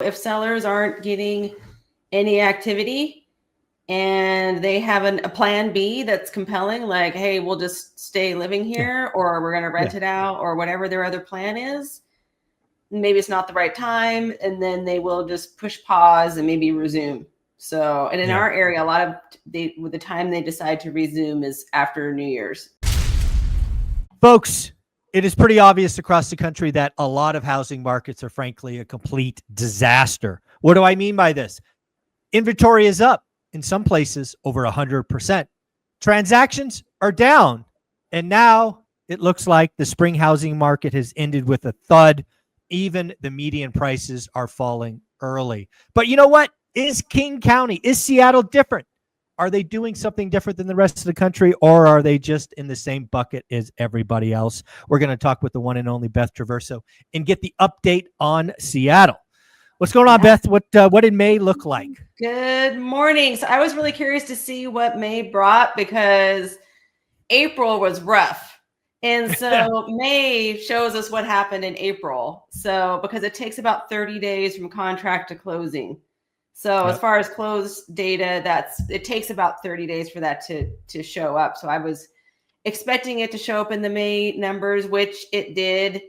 If sellers aren't getting any activity and they have a plan B that's compelling, like, hey, we'll just stay living here, or we're going to rent it out, or whatever their other plan is, maybe it's not the right time, and then they will just push pause and maybe resume. So, and in our area, a lot of the time they decide to resume is after New Year's. Folks, it is pretty obvious across the country that a lot of housing markets are frankly a complete disaster. What do I mean by this? Inventory is up in some places over 100%. Transactions are down. And now it looks like the spring housing market has ended with a thud. Even the median prices are falling early. But you know what? Is King County, is Seattle different? Are they doing something different than the rest of the country, or are they just in the same bucket as everybody else? We're going to talk with the one and only Beth Traverso and get the update on Seattle. What's going on, Beth? What did May look like? Good morning. So I was really curious to see what May brought, because April was rough. And so May shows us what happened in April. So because it takes about 30 days from contract to closing. So as far as closed data, it takes about 30 days for that to show up. So I was expecting it to show up in the May numbers, which it did.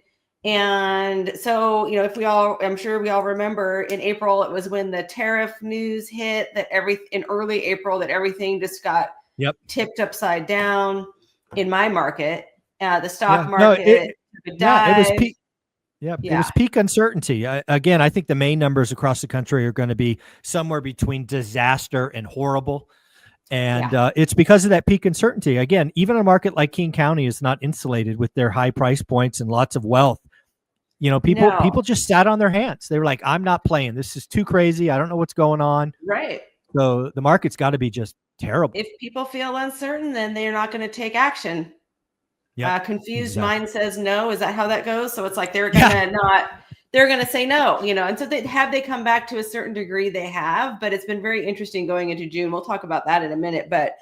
And so, I'm sure we all remember in April, it was when the tariff news hit in early April, that everything just got tipped upside down in my market. The stock market died. It was peak. It was peak uncertainty. Again, I think the May numbers across the country are going to be somewhere between disaster and horrible. And it's because of that peak uncertainty. Again, even a market like King County is not insulated with their high price points and lots of wealth. People just sat on their hands. They were like, I'm not playing. This is too crazy. I don't know what's going on. Right. So the market's got to be just terrible. If people feel uncertain, then they're not going to take action. Confused mind says no. Is that how that goes? So it's like they're going to say no, and so they come back to a certain degree, they have, but it's been very interesting going into June. We'll talk about that in a minute. But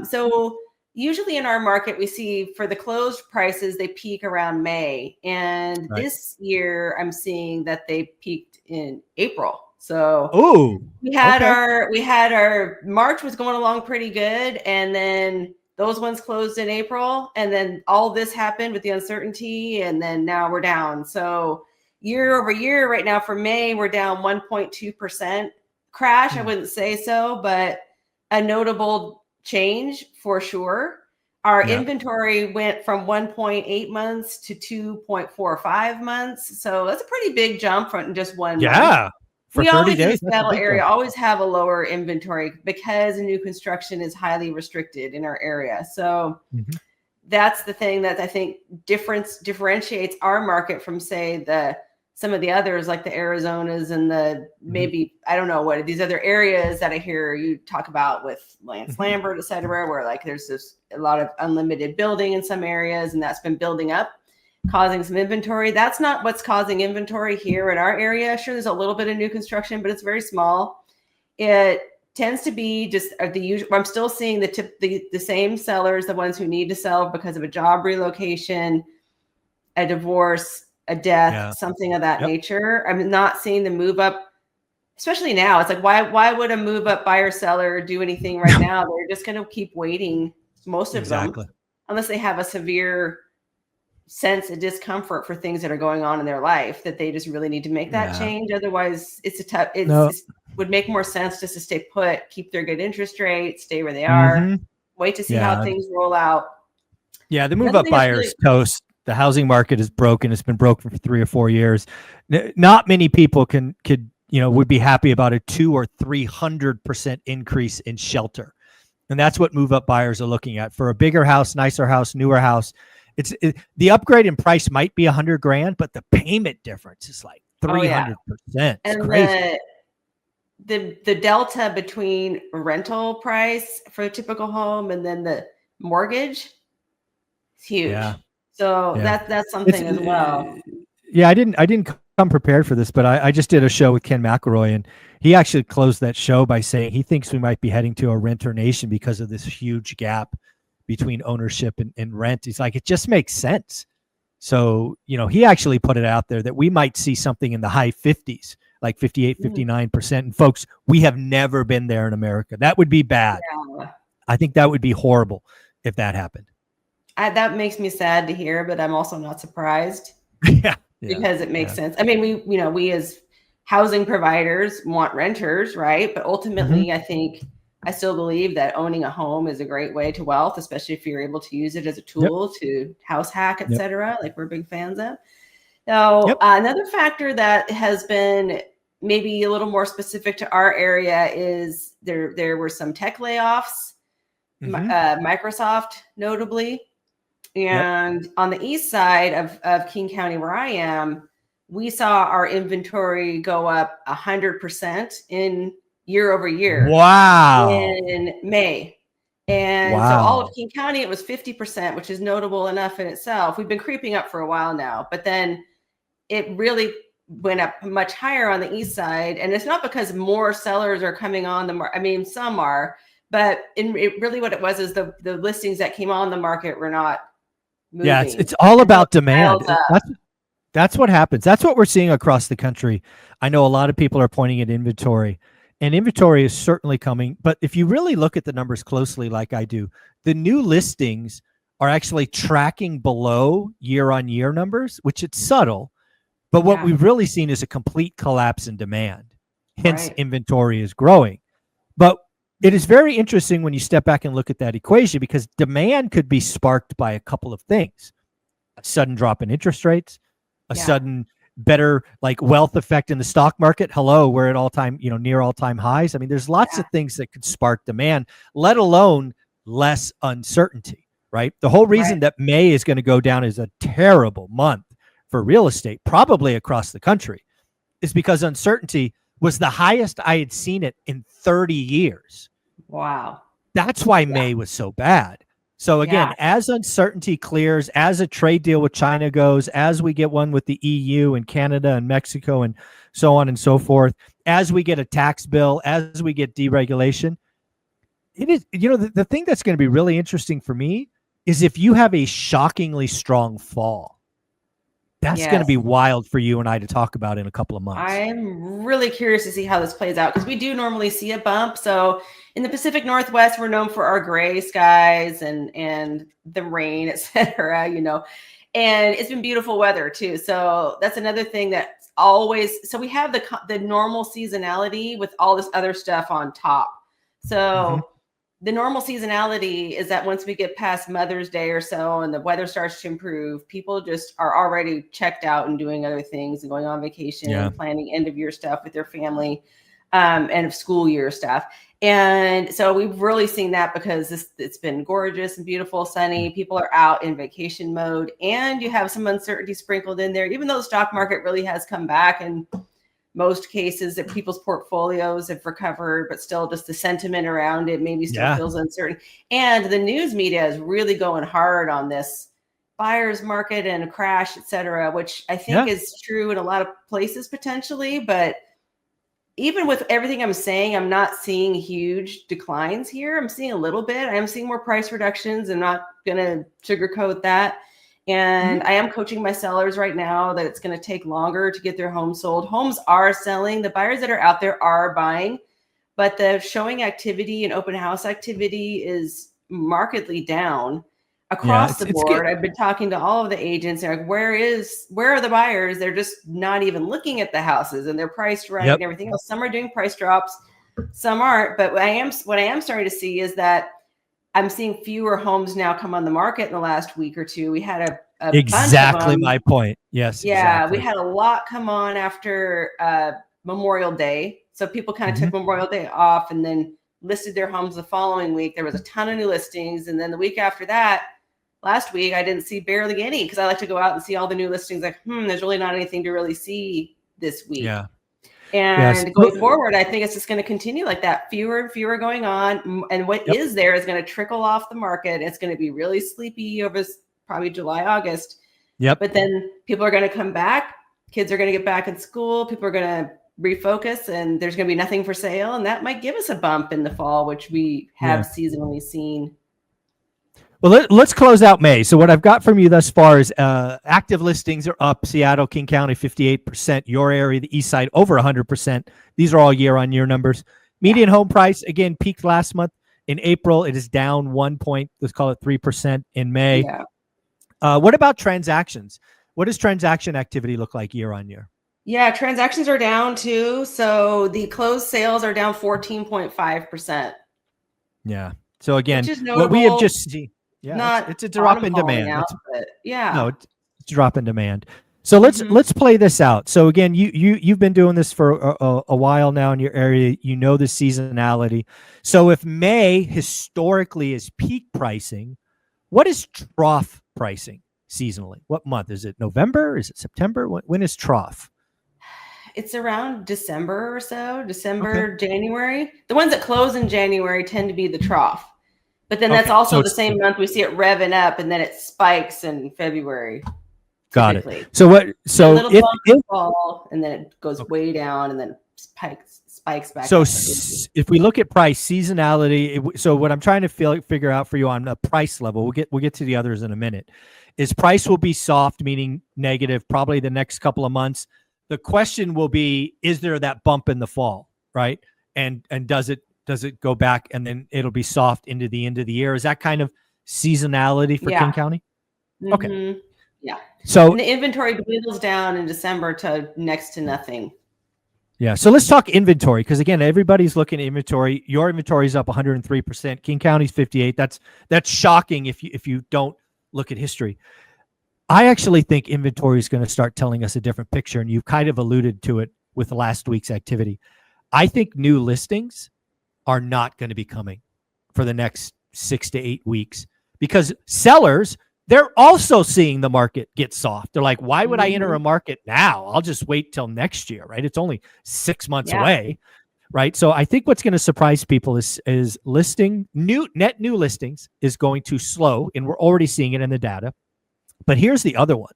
so usually in our market, we see for the closed prices, they peak around May. And this year I'm seeing that they peaked in April. So we had our March was going along pretty good. And then those ones closed in April, and then all this happened with the uncertainty, and then now we're down. So year over year right now for May, we're down 1.2% crash. I wouldn't say so, but a notable change for sure. Our inventory went from 1.8 months to 2.45 months. So that's a pretty big jump from just 1 month. For we 30 always days, in the Seattle area always have a lower inventory because new construction is highly restricted in our area. So that's the thing that I think differentiates our market from, say, some of the others, like the Arizonas and the maybe, I don't know what these other areas that I hear you talk about with Lance Lambert, et cetera, where like there's a lot of unlimited building in some areas, and that's been building up, causing some inventory. That's not what's causing inventory here in our area. Sure, there's a little bit of new construction, but it's very small. It tends to be just the usual. I'm still seeing the same sellers, the ones who need to sell because of a job relocation, a divorce, a death, something of that nature. I'm not seeing the move up, especially now. It's like, why would a move up buyer seller do anything right now? They're just going to keep waiting, most of them, unless they have a severe sense of discomfort for things that are going on in their life that they just really need to make that change. Otherwise, it would make more sense just to stay put, keep their good interest rate, stay where they are, wait to see how things roll out. Yeah, the move up buyers toast. The housing market is broken. It's been broken for 3 or 4 years. Not many people would be happy about a 200 or 300% increase in shelter. And that's what move up buyers are looking at for a bigger house, nicer house, newer house. The upgrade in price might be $100,000, but the payment difference is like 300%. And crazy. The delta between rental price for a typical home and then the mortgage is huge. Yeah. So that's something as well. Yeah, I didn't come prepared for this, but I just did a show with Ken McElroy, and he actually closed that show by saying he thinks we might be heading to a renter nation because of this huge gap between ownership and rent. He's like, it just makes sense. So, he actually put it out there that we might see something in the high 50s like 58, 59%. And folks, we have never been there in America. That would be bad. Yeah. I think that would be horrible if that happened. That makes me sad to hear, but I'm also not surprised. Yeah. Because it makes sense. I mean, we as housing providers want renters, right? But ultimately, I still believe that owning a home is a great way to wealth, especially if you're able to use it as a tool to house hack, etc. Like we're big fans of. So another factor that has been maybe a little more specific to our area is there were some tech layoffs, Microsoft notably. And on the east side of King County, where I am, we saw our inventory go up 100% in year over year. Wow. In May. And so all of King County, it was 50%, which is notable enough in itself. We've been creeping up for a while now, but then it really went up much higher on the east side. And it's not because more sellers are coming on the market. I mean, some are, but really what it was is the listings that came on the market were not moving. Yeah, it's all about demand. That's what happens. That's what we're seeing across the country. I know a lot of people are pointing at inventory, and inventory is certainly coming. But if you really look at the numbers closely, like I do, the new listings are actually tracking below year-on-year numbers, which it's subtle. But what we've really seen is a complete collapse in demand. Hence, inventory is growing. But it is very interesting when you step back and look at that equation, because demand could be sparked by a couple of things: a sudden drop in interest rates, a sudden better like wealth effect in the stock market. Hello, we're at all-time, near all-time highs. I mean, there's lots of things that could spark demand, let alone less uncertainty, right? The whole reason that May is going to go down is a terrible month for real estate, probably across the country, is because uncertainty was the highest I had seen it in 30 years. Wow. That's why May was so bad. So again, as uncertainty clears, as a trade deal with China goes, as we get one with the EU and Canada and Mexico and so on and so forth, as we get a tax bill, as we get deregulation, it is, the thing that's going to be really interesting for me is if you have a shockingly strong fall. That's going to be wild for you and I to talk about in a couple of months. I'm really curious to see how this plays out, because we do normally see a bump. So in the Pacific Northwest, we're known for our gray skies and the rain, et cetera, and it's been beautiful weather too. So that's another thing that's always, so we have the normal seasonality with all this other stuff on top. So the normal seasonality is that once we get past Mother's Day or so and the weather starts to improve, people just are already checked out and doing other things and going on vacation and planning end of year stuff with their family, and school year stuff. And so we've really seen that because it's been gorgeous and beautiful, sunny. People are out in vacation mode, and you have some uncertainty sprinkled in there, even though the stock market really has come back and most cases that people's portfolios have recovered, but still just the sentiment around it maybe still feels uncertain. And the news media is really going hard on this buyer's market and a crash, et cetera, which I think is true in a lot of places potentially. But even with everything I'm saying, I'm not seeing huge declines here. I'm seeing a little bit. I am seeing more price reductions. I'm not going to sugarcoat that. And I am coaching my sellers right now that it's going to take longer to get their homes sold. Homes are selling. The buyers that are out there are buying, but the showing activity and open house activity is markedly down across the board. I've been talking to all of the agents. They're like, where are the buyers? They're just not even looking at the houses, and they're priced right and everything else. Some are doing price drops, some aren't. But what I am starting to see is that I'm seeing fewer homes now come on the market in the last week or two. We had a exactly bunch of them. My point. Yes. Yeah, exactly. We had a lot come on after Memorial Day. So people kind of took Memorial Day off and then listed their homes the following week. There was a ton of new listings. And then the week after that, last week, I didn't see barely any, because I like to go out and see all the new listings. Like, there's really not anything to really see this week. Yeah. And going forward, I think it's just going to continue like that. Fewer and fewer going on. And what is there is going to trickle off the market. It's going to be really sleepy over probably July, August. But then people are going to come back. Kids are going to get back in school. People are going to refocus, and there's going to be nothing for sale. And that might give us a bump in the fall, which we have seasonally seen. Well, let's close out May. So what I've got from you thus far is active listings are up. Seattle, King County, 58%. Your area, the east side, over 100%. These are all year-on-year numbers. Median home price, again, peaked last month. In April, it is down 1 point. Let's call it 3% in May. Yeah. What about transactions? What does transaction activity look like year-on-year? Yeah, transactions are down too. So the closed sales are down 14.5%. Yeah. So again, which is what we have notable. just seen, it's a drop in demand. Out, but yeah. No, it's a drop in demand. So let's play this out. So again, you've been doing this for a while now in your area. You know the seasonality. So if May historically is peak pricing, what is trough pricing seasonally? What month is it? November? Is it September? When is trough? It's around December or so. December, okay. January. The ones that close in January tend to be the trough. But then that's also the same month we see it revving up, and then it spikes in February. Got it. So what? So if fall, and then it goes way down, and then spikes back. So if we look at price seasonality, so what I'm trying to figure out for you on a price level, we'll get to the others in a minute, is price will be soft, meaning negative, probably the next couple of months. The question will be, is there that bump in the fall, right? And does it go back, and then it'll be soft into the end of the year? Is that kind of seasonality for King County? Mm-hmm. Okay. Yeah. So and the inventory dwindles down in December to next to nothing. Yeah. So let's talk inventory, because again, everybody's looking at inventory. Your inventory is up 103%. King County's 58%. That's shocking if you don't look at history. I actually think inventory is going to start telling us a different picture, and you've kind of alluded to it with last week's activity. I think new listings are not going to be coming for the next 6 to 8 weeks, because sellers, they're also seeing the market get soft. They're like, why would I enter a market now? I'll just wait till next year, right? It's only 6 months away, right? So I think what's going to surprise people is net new listings is going to slow, and we're already seeing it in the data. But here's the other one.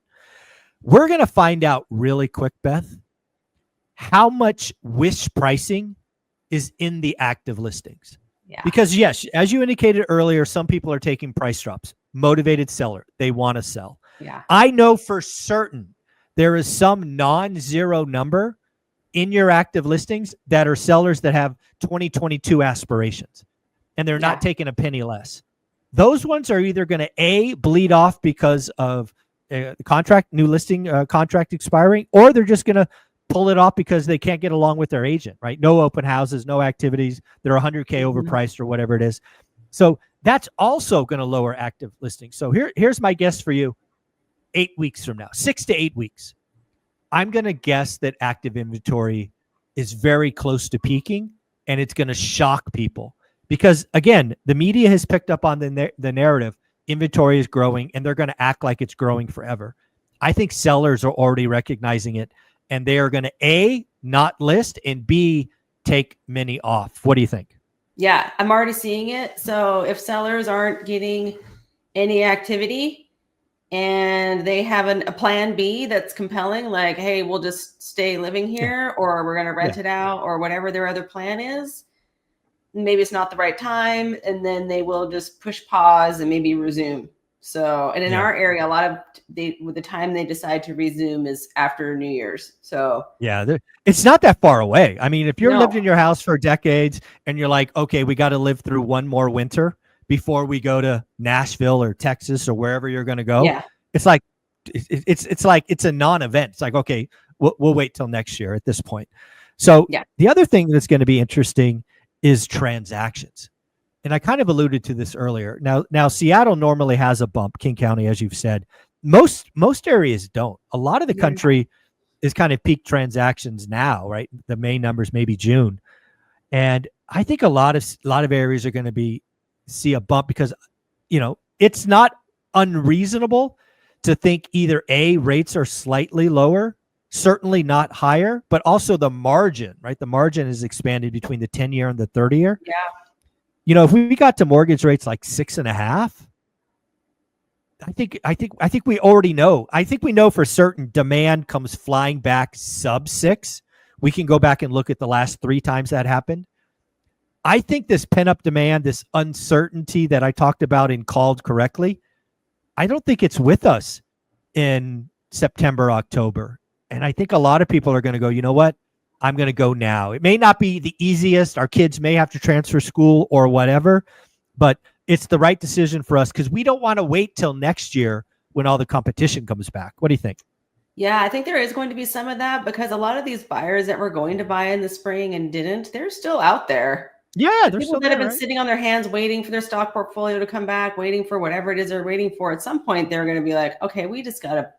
We're going to find out really quick, Beth, how much wish pricing is in the active listings. Yeah. Because yes, as you indicated earlier, some people are taking price drops. Motivated seller, they want to sell. Yeah. I know for certain there is some non-zero number in your active listings that are sellers that have 2022 aspirations, and they're not taking a penny less. Those ones are either going to bleed off because of new listing contract expiring, or they're just going to pull it off because they can't get along with their agent, right? No open houses, no activities. They're 100K overpriced or whatever it is. So that's also going to lower active listings. So here's my guess for you. 8 weeks from now, 6 to 8 weeks, I'm going to guess that active inventory is very close to peaking, and it's going to shock people. Because again, the media has picked up on the narrative, inventory is growing, and they're going to act like it's growing forever. I think sellers are already recognizing it, and they are going to A, not list, and B, take many off. What do you think? Yeah, I'm already seeing it. So if sellers aren't getting any activity and they have a plan B that's compelling, like, hey, we'll just stay living here, or we're going to rent it out, or whatever their other plan is, maybe it's not the right time, and then they will just push pause and maybe resume. So, and in our area, a lot of the time they decide to resume is after New Year's. So it's not that far away. I mean, if you're lived in your house for decades and you're like, okay, we got to live through one more winter before we go to Nashville or Texas or wherever you're going to go. Yeah. It's like, it's a non-event. It's like, okay, we'll wait till next year at this point. So the other thing that's going to be interesting is transactions. And I kind of alluded to this earlier. Now Seattle normally has a bump, King County, as you've said. Most areas don't. A lot of the country is kind of peak transactions now, right? The May numbers, maybe June. And I think a lot of areas are going to see a bump because, it's not unreasonable to think either A, rates are slightly lower, certainly not higher, but also the margin, right? The margin is expanded between the 10-year and the 30-year. Yeah. If we got to mortgage rates like 6.5, I think we already know. I think we know for certain demand comes flying back sub 6. We can go back and look at the last 3 times that happened. I think this pent-up demand, this uncertainty that I talked about in Called Correctly, I don't think it's with us in September, October. And I think a lot of people are going to go, you know what? I'm going to go now. It may not be the easiest. Our kids may have to transfer school or whatever, but it's the right decision for us because we don't want to wait till next year when all the competition comes back. What do you think? Yeah, I think there is going to be some of that because a lot of these buyers that were going to buy in the spring and didn't, they're still out there. Yeah, they're People still that there, have been right? sitting on their hands waiting for their stock portfolio to come back, waiting for whatever it is they're waiting for. At some point, they're going to be like, okay, we just got to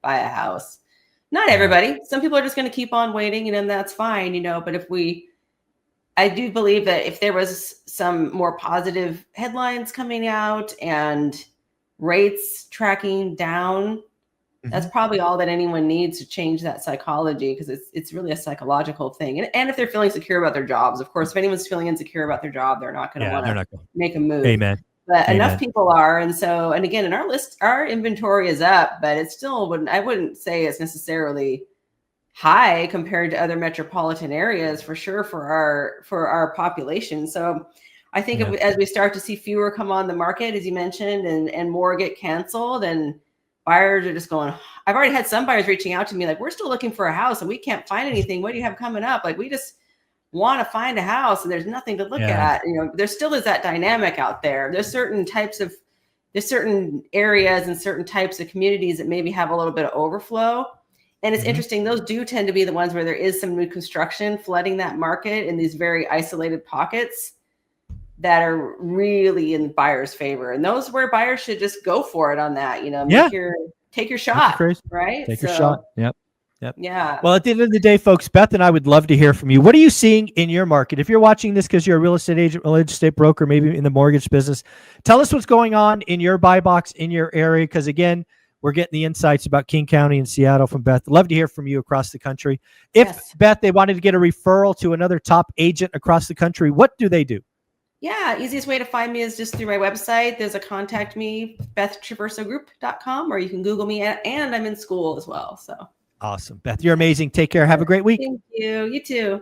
buy a house. Not everybody. Some people are just going to keep on waiting, and then that's fine, But I do believe that if there was some more positive headlines coming out and rates tracking down, that's probably all that anyone needs to change that psychology, because it's really a psychological thing. And if they're feeling secure about their jobs, of course, if anyone's feeling insecure about their job, they're not going to want to make a move. Amen. But Amen. enough people are. And again, in our list, our inventory is up, but it still I wouldn't say it's necessarily high compared to other metropolitan areas for sure for our population. So I think as we start to see fewer come on the market, as you mentioned, and more get canceled, and buyers are just going, I've already had some buyers reaching out to me like, we're still looking for a house and we can't find anything. What do you have coming up? Like, we just want to find a house and there's nothing to look at. There still is that dynamic out there. There's certain areas and certain types of communities that maybe have a little bit of overflow. And it's interesting. Those do tend to be the ones where there is some new construction flooding that market in these very isolated pockets that are really in buyers' favor. And those where buyers should just go for it on that, take your shot, right? Take your shot. Yep. Yeah. Well, at the end of the day, folks, Beth and I would love to hear from you. What are you seeing in your market? If you're watching this because you're a real estate agent, real estate broker, maybe in the mortgage business, tell us what's going on in your buy box in your area. Because again, we're getting the insights about King County and Seattle from Beth. Love to hear from you across the country. If Beth, they wanted to get a referral to another top agent across the country, what do they do? Yeah, easiest way to find me is just through my website. There's a contact me, bethtraversogroup.com, or you can Google me, and I'm in school as well. So awesome. Beth, you're amazing. Take care. Have a great week. Thank you. You too.